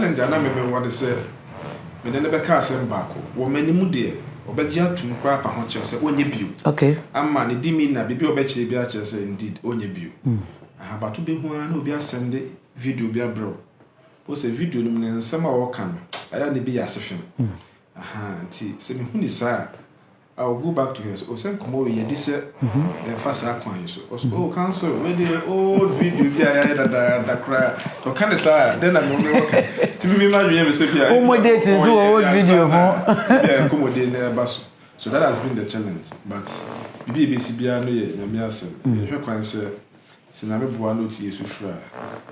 challenge ana me want to say me ne be ka asem baako wo manimu de obegya tum kwa pa ho che say onye bio okay amma ne dimi na bibi obekye bi a che say indeed onye bio aha bato be hu ana obi asende video bi abro o say video no ne nsema wo kan aya ne bi yasefem aha nti se me hu ni sa I'll go back to her. So, come you this first aquan. So, cancel. Where the old video, that cry. So, kind of say, then I'm going to to me, my dream is accommodate is old video. Yeah, accommodate. So, that has been the challenge. But, BBC, no, you hear quite say, Sinami Buano T. Sufra.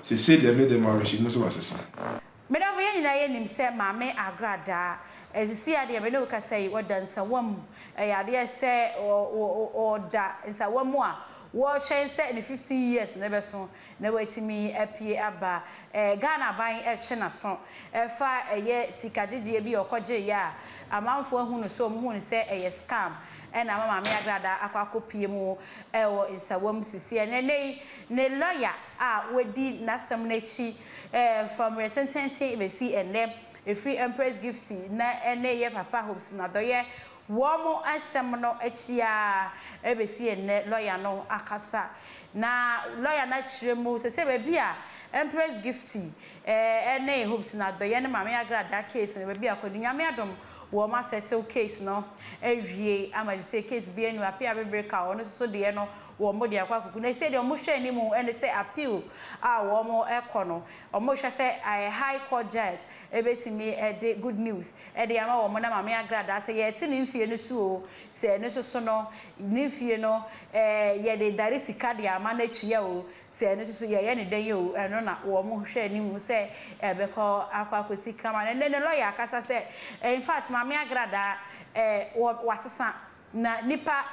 She said they made them or she knows what was. Madame, I say, Mamma Agradaa. As you see, I know can say what done some I say or that is a one more. What change set in 15 years, never so, never to me a P. Ghana buying a China song, a fire a year, Sikadiji or Koje ya, a man for whom so moon say a scam, and a mamma Agradaa, Aquaco PMO, or in Sawam Sisi, and ne lawyer, would did Nasam Nechi from return 10 we see and them. A free empress gifty na ene ye papa hopes na doye wo mo asem no achia ebesi ene lawyer no akasa na lawyer na chiremu se be a empress gifty ene hopes na doye ne mama Agradaa case ne be akodi nyame adom wo ma settle case no ewie ama say case bi enu apia be break out no so de no wo mo de akwa kuku na say de mo hwe ni mu and say appeal wo mo ekono o mo hwe say a high court judge ebetimi de good news de ama wo mo na mama Agradaa say ye ti ni mfie no so say ne so no ni mfie no ye de dare sika de ama na chia o say ne so ye ne den yo eno na wo mo hwe ni mu say ebeko akwa kosika ma ne lawyer akasa say in fact mama Agradaa wasesa na nipa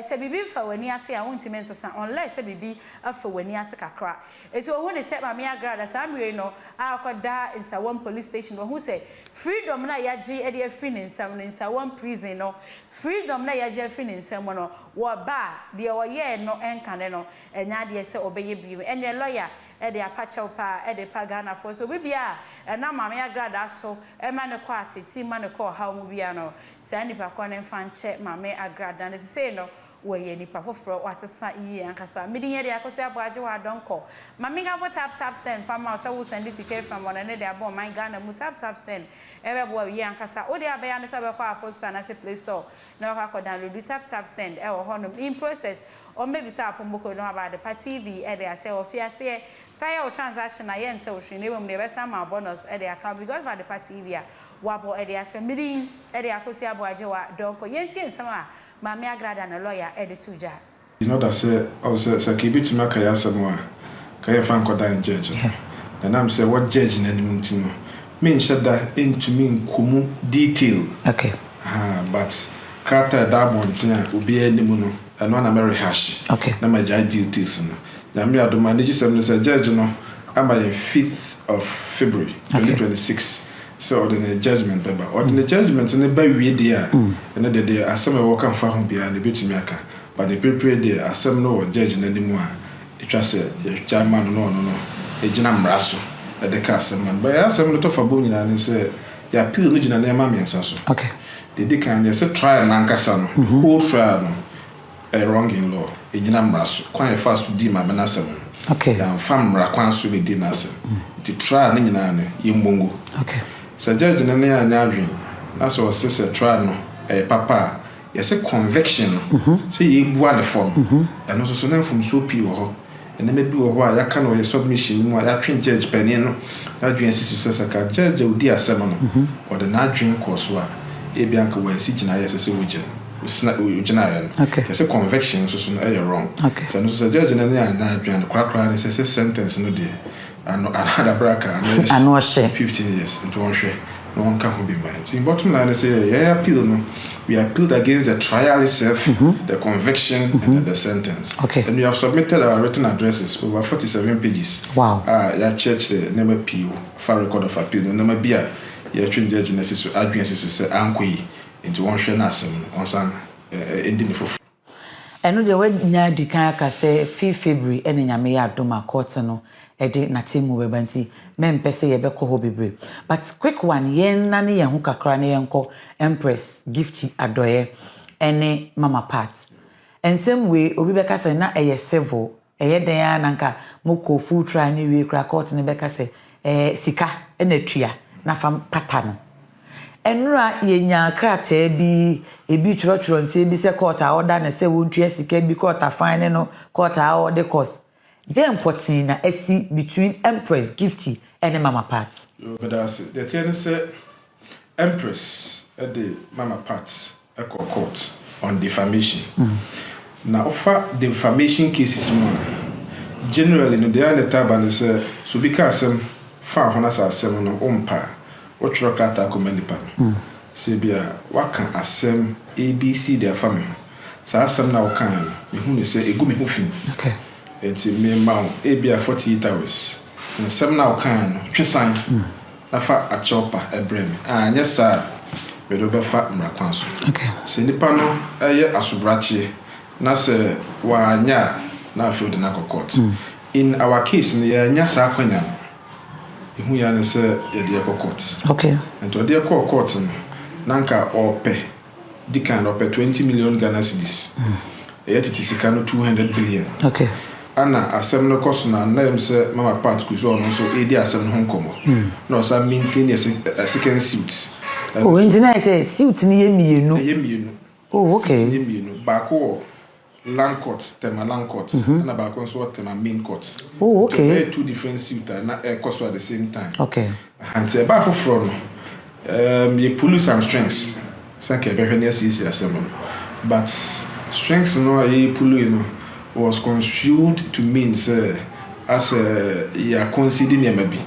se bibi fa wani ase a wonti mensesa unless se bibi afa wani ase kakra eto wo ne se mama Agradaa samwe no akoda in Sawam police station wo say freedom na yaji e de free in Sawam prison no freedom na yaji free in Sawam no wo ba de wo ye no enkane no enya de se obeye bi enye lawyer e de apacha pa e de pagana for so bibia na mama Agradaa so e ma ne ko atiti ma ne ko ha mu bia no se nipa ko ne fa nche mama Agradaa ne say no wo ye nipa foforo wasesa yi ankasa medi ye de akoso aboaje wa donko mama ga for tap send fam ma so wo send this ike from one ne de abo man Ghana mu tap send e be bo yi ankasa o de abeya ne se be ko apostle na se Play Store na ko download tap send e wo honom in process or maybe say apomoko no about the TV e de a share of fiase tire transaction na ye nte wo hwe ne bom de be sa ma bonus e de account because for the TV a wabo e de a share midi e de akosi aboaje wa donko ye ntie nsam a mama Agradaa na lawyer e de tuja you know that say say kebi to make ya asem a ka ye fan koda in judge then am say what judge na nim ntino me nshada into me nkomu detail okay but character that one tina obi animu no and one na rehash okay na my details no na me ado manage some no say judge no am by 5th of February 2026 so the judgment paper or the judgment ne ba wie dia and the asem e work am fa ho bia ne betumi aka but the prepare the asem no judge na nimu a etwa say chairman no ejina mraso e de ka asem man but asem no to fa bo nyina ne say ya appeal no jina na ma mensa so okay they can say trial na nkasa no whole trial no wrong in law ejina mraso kwan fast to di ma benasem okay ya fam mra kwan so be di na asem the trial ni nyina ne yimbongo okay so judge na na adwin na so say trial no papa yes a conviction say ye bua the form and also so na from so pi wo ho and me bi wo ho a ya ka no ye submission mu a ya twen judge panin no adwin sisi say ka judge odi asem no or the na adwin course wa e bi anka wa si gina yes say wo gina usna ugina ya okay yes a conviction so no wrong okay so no so judge na na adwin kwakwa say sentence no dey and another bracket and no share 15 years into one share no one can be mind. So in bottom line, I say, yeah, appeal, no, we appealed against the trial itself, the conviction, and the sentence. Okay. And we have submitted our written addresses over 47 pages. Wow. Yeah, church the number PO, far record of appeal, the number B, yeah, change the genesis to addresses to say anqui into one share nasum on some ending for. Eno de we nya di kan aka say 5 February ene nyame ya adoma court no ede na temu bebanti mempese ye beko ho bebre but quick one yen na ne ye ho kakra ne yenko Empress Gifty Adoye ene Mama Pat ensem we obi beka se na eye civil eye den ya nanka moko full try ne we kra court ne beka se sika enatua na fam patano enura yenya krata bi ebi tworo nse bi se court a order na se wontua sika bi court a fine no court a order cost then potting na esi between Empress Gifty and Mama Pat but that's the thing say Empress at the Mama Pat a court on defamation now offer defamation cases more generally no they are the taban say so because far honas asem no umpa otro krata komanipa say bia waka asem abc their family sa asem na wakan me hu ne say egu me hu fin okay enti me ma bia 48 hours asem na wakan no twesan na fa a chopa ebrem anya sa we do be fa mrakwan so okay se nipa no eye asubrache na se wa anya na field na court in our case ne nya sa kwanya who ya say ye dey court okay and to dey court nanka ope di kind of 20 million Ghana cedis yet it is 200 billion okay ana asem no cost na name say Mama Pat ku so no so e dey asem no honkomo no so maintain a second suit oh engineer say suit ni yemienu oh okay yemienu bako land court tema land court na bako so tema main court oh okay two different suits na cost at the same time okay and e ba for from you pull some strengths sanke be hwene asisi asem but strengths no e pull you know was construed to mean say as ya consider me maybe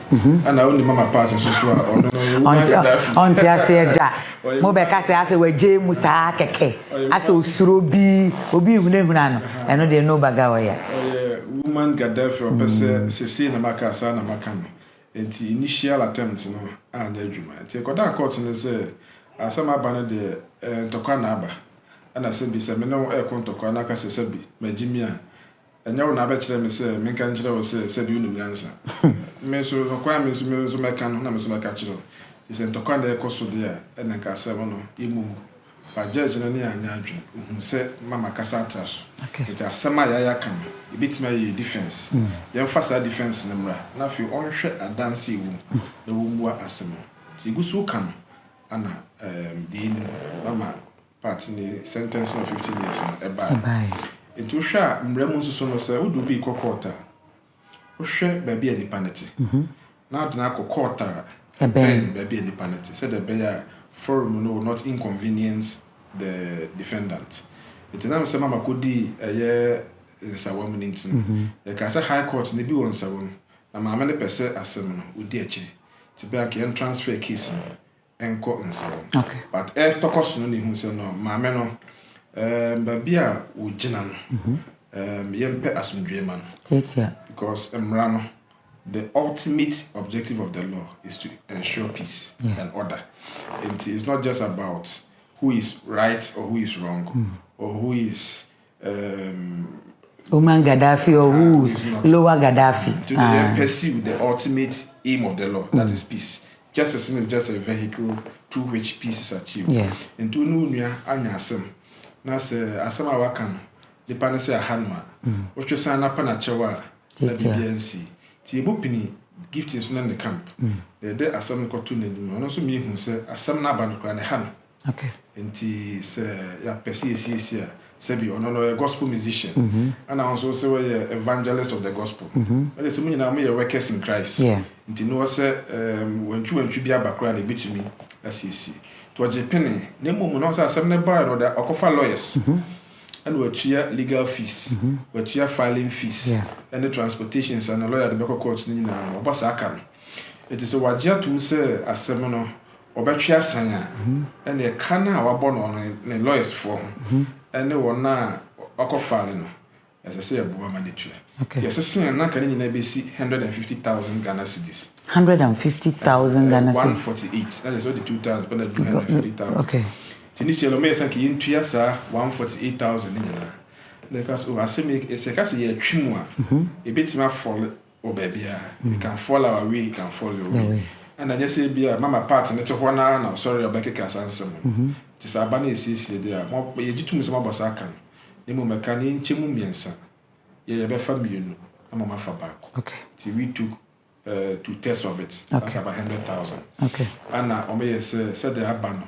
and I only Mama Pat so on ti ase da mo be ka se ase we je musa keke ase osuro bi obi hunahuna no eno de no baga wa ya woman Gaddafi opese sese na maka asa na maka no enti initial attempt no and adwuma enti koda court no say asama ba no de ntokwa na aba ana se bi se me no ntokwa na ka se bi magimi a enya wo na ba kire me se me kan kire wo se bi unu nyansa me so ntokwa me so me kan na me so ka kire se ntokwa na ekoso de a ena ka se no imu ba judge na ne anya adwe se Mama kasa atraso okay it asema ya kan ibitima ye defense ye mfasa defense na mra na fi onhwe adanse wu na wo mu asema ti gusu kan ana the Mama Pat ni sentence of 15 years e ba into hwa mramu nsuso no say wodu bi kokota wo hwe ba bi anipaneti na adna kokota ba bi anipaneti said the bear forum no not inconvenience the defendant it na say Mama kodi sawamu nintin e ka say high court ne bi won sawon na mama ne pese asem no odi akiri ti be an transfer case enko nsawon okay but tokos no ni hu say no mama no ba bia wo gina no yempe asumdwe man tetia because emra no the ultimate objective of the law is to ensure peace and order. It is not just about who is right or who is wrong or who is Oman Gaddafi or who's lower Gaddafi. To pursue the ultimate aim of the law, that is peace. Justice is just a vehicle through which peace is achieved. And to know nya anya asem. Na se asem awakan the pan say ahanma. What you say na pana chewa na BNC. Ti ebopini gift is in the camp. The asem ko to n'anim. Ono so mi hu say asem na ba no kra ne ha no. Okay. Enti se ya pesi esi Sebi ono a gospel musician and I also say we evangelist of the gospel. And so many now me workers in Christ. Nti no say when you be abakra na betumi asisi. To je penny na mum no say asem na ba no da okofa lawyers. And we tua legal fees, we tua filing fees, and the transportations and the lawyer the back court ni na obasa aka. It is so wajia to say asem no obetwa sanya and the kana wa born on the lawyers for and the one na okofale no as I say abuwa manitua. Yes sen na kan nyina be si 150,000 Ghana cedis. 150,000 Ghana cedis. 148. That is what the 2,000 but 250,000. Okay. Tinichelo me san ki ntua sa 148,000 nyina. Because o asem e se ka se ye twimu a ebetima fall or baby. You can fall our way, you can fall your way. And I just say, be a mama part and it's a one now. Sorry, I'll back a cast answer. Tis a banner is there. More you to Miss Mabasakan. The Mumacani, Chimumiansa. Yeah, be family, I'm a for back. Okay. Till we took 2 tests of it. That's about 100,000. Okay. And Omea said they have ban.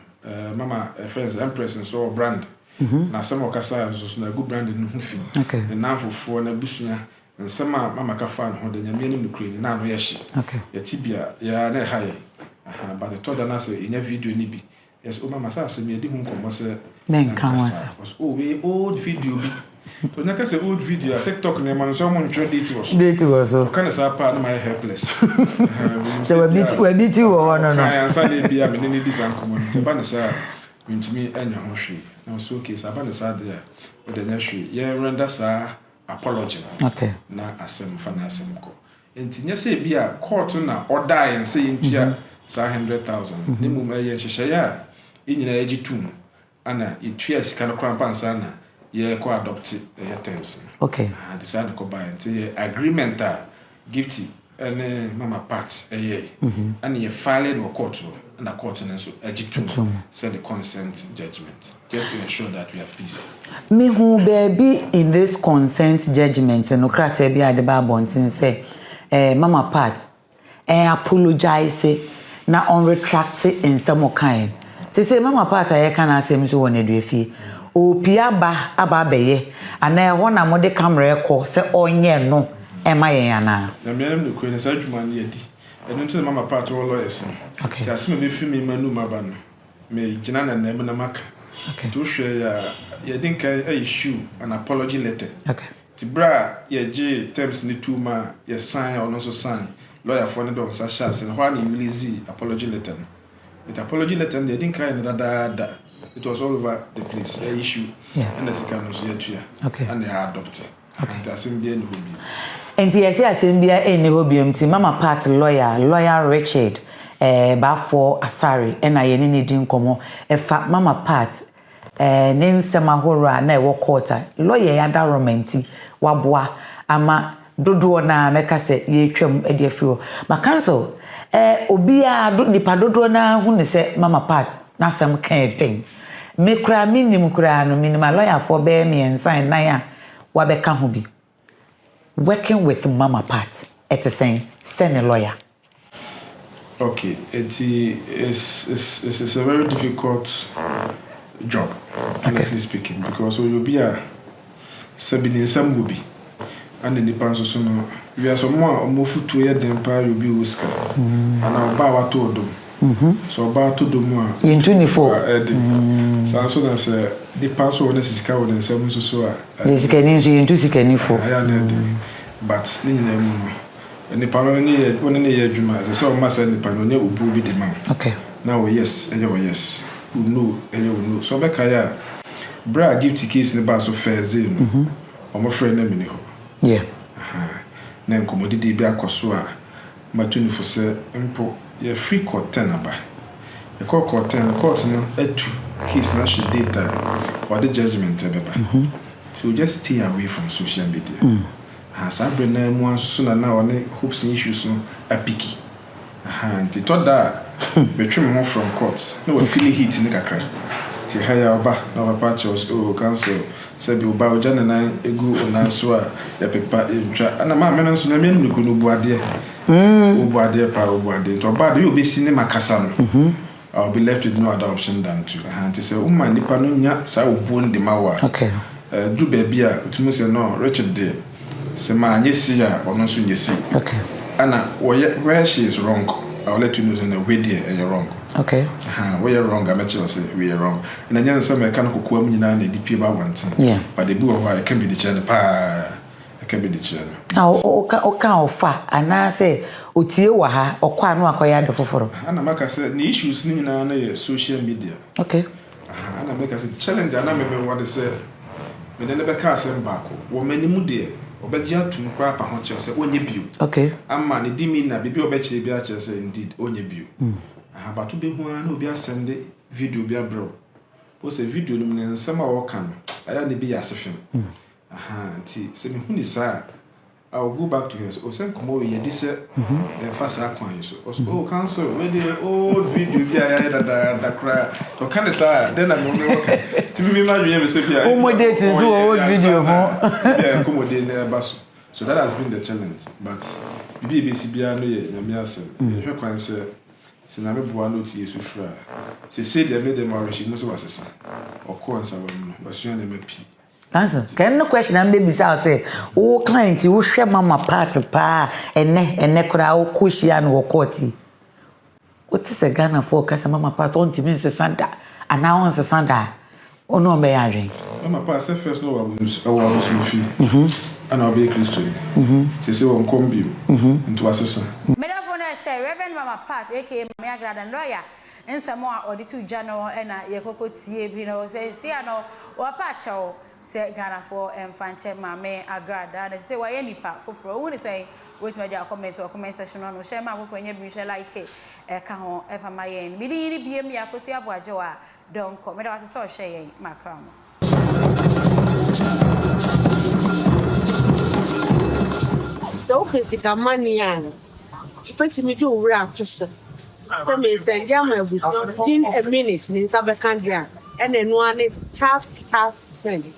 Mama, friends, Empress and so brand. Now some of Casa was a good brand in Huffy. Okay. And now for 4 and a bushia. And some Mama Cafan, who the Yamian Ukraine, now yes. Okay. Your tibia, ya ne high. But the told us in a video nibi. Yes, oh, Mama says, me didn't come was a men can was old video. To naka say old video, TikTok name and someone tried it was. Date was so. Kind of sad part of my helpless. So we beat you or no. I answered be a minute this uncommon. The banner mean to me and your hoshi. Now, so case, I banner sad there with the nursery. Yeah, render sir apology. Okay. Na asem fa na asem ko enti nya say bia court na order and say ntia sa 100,000 ne mum aye hyehyɛ ya enyina agi tum ana etua sika no krampa nsa na ye ko adopt ye terms. Okay. Decide ko buy enti agreement gift ene mama part aye ana ye file no court na court na so agi tum said the consent judgment just to ensure that we have peace. Me who baby in this consent judgment no krata bi ade ba bontin say mama part apologize na on retract in some kind say mama part aye kan asem so won eduafie opia ba aba beye ana ho na mo de camera ekọ say onye no ma yen ana na me am no kwene sa adwuma na yedi eno nti mama part wo lawyers. Okay. Asem be fi me manu maba no me gina na na na maka. Okay. To share ya think I issue an apology letter. Okay. Tibra ya J terms ni two ma ya sign or no so sign. Lawyer for no sa chance and when he release apology letter. With apology letter they didn't kind da. It was all over the place. The issue. Yeah. And the second was here. Okay. And they are adopted. Okay. The assembly and will be. And yes, assembly any hobium mama part lawyer Richard ba for Asari and I any din komo efa mama part ne nsema hora na ewo court lawyer ya da romenti waboa ama dodo na meka se ye twam e afio ma cancel obi a nipa dodo na hu ne se mama part na sam kan den me kra minim kra no minima lawyer for be me ensign na ya wa be ka ho bi working with mama part it's saying send a lawyer. Okay, it's a very difficult job, honestly speaking, because you'll be a Sabine some will be, and in the pants so no, we are some more foot to the empire you'll be whisker, and I'll bow to them. So about to do more in 24. So that's the pass on this is covered in 7 so. This can into Sikani for. But and the paroni one in the year Juma, so must send the panonia will be the man. Okay. Now, yes, and yes, who know, and you know. So, Becca, Bra give the case in the bus of fair zine. Or my friend, Emily. Yeah. Then commodity be a cosua. My 24 say, Impo, ye free court 10 about. The court 10, the court no, 2 case national data or the judgment. So just stay away from social media. Has I been there once sooner now on hopes and issues a picky. And they thought that between more from courts. No, feeling heat in the crack. The higher ba, now a patch was council. Said you bow Jan and I a good on answer a paper and a man and so men look no boadia. Boadia, power boadia. To bad you'll be cinema Cassan. I'll be left with no other option than to. And to say, my Nipanunya, so bone the mawa. Okay. Do baby, to Monsieur no, Richard dear. Sema nyesiya ono so nyesi. Okay. Ana where she is wrong, I'll let you know in a way there and you're wrong. Okay. Where you're wrong, I'm actually say we are wrong. And then some mechanical kwam nyina na DP ba one thing. Yeah. But the boo why can be the channel pa. I can be the channel. Oka ofa ana say otie wa ha okwa anu akoya de foforo. Ana maka say the issues ni na social media. Okay. Ana maka say challenge ana me want say me ne be ka asem baako. Wo manimu de obejia tum kwa pa ho che say onye bio. Okay. Amma ne dimi na bibi obechire bia che say indeed onye bio. But to be one will be a Sunday video be a bro. Was a video in some or can I only be as a film. Aha, see, send me who is I'll go back to her. So, send come over here. This fast aquine. So, oh, cancel. Where the old video? Yeah, that cry. So, kind of sad. Then I'm only okay. To me, my dream is if you are. Dating so old video. Yeah, come over there, Basso. So that has been the challenge. But BBC no ye na me asem. Hwe kwan se na me boa no tie so fra. Se they made them already no so wasesa. Okọ nsa wam no. Basua na me pi. Answer. Can no question am baby say, "Oh client, wo hwe mama part pa ene kura wo kushia no wokoti." What is a Ghana for kasa mama part on timi se sanda. Ana on se sanda. Ono be yadwen. Mama part say first no was no fi. And I'll be a Christian. She said, "On combi into assassin." Medafona say Reverend Mama Pat, aka Agradaa lawyer, and some more or the 2 January and a Yoko tie, you know, say, see, I know, or Pacho, say Ghana for and Fanche Mame Agradaa, and say, why any part for who say, wait my comment or comment session on share my for any mission like it, a cajon, ever my end. Midi be me, I could see a boajoa, don't come. I was so shame, my crown. So physical money and put me to wrap just for me say jammer in a minute in Sabakandria and then one half friend.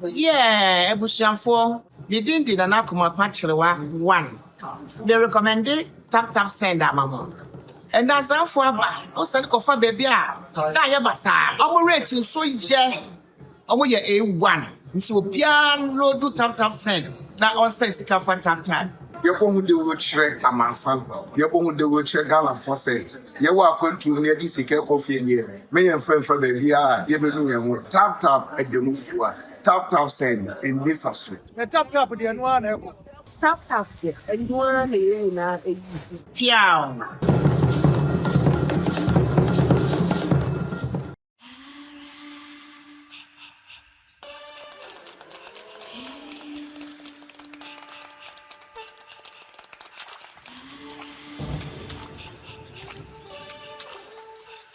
Yeah, Ebushanfo, we didn't did an akuma patchel one. They recommended tap send that mama. And that's how for also for baby. Yabasa, our rating so yeah. Our A1 into a piano do tap send. That also is a fan time. You're going to do with Shrek Amansan. You're going to do with Gala Fosset. You are going to near this coffee in here. May and friend for the VR, give me tap at the move you are. Tap send in this street. The tap with the one. Tap, and one in a Piao.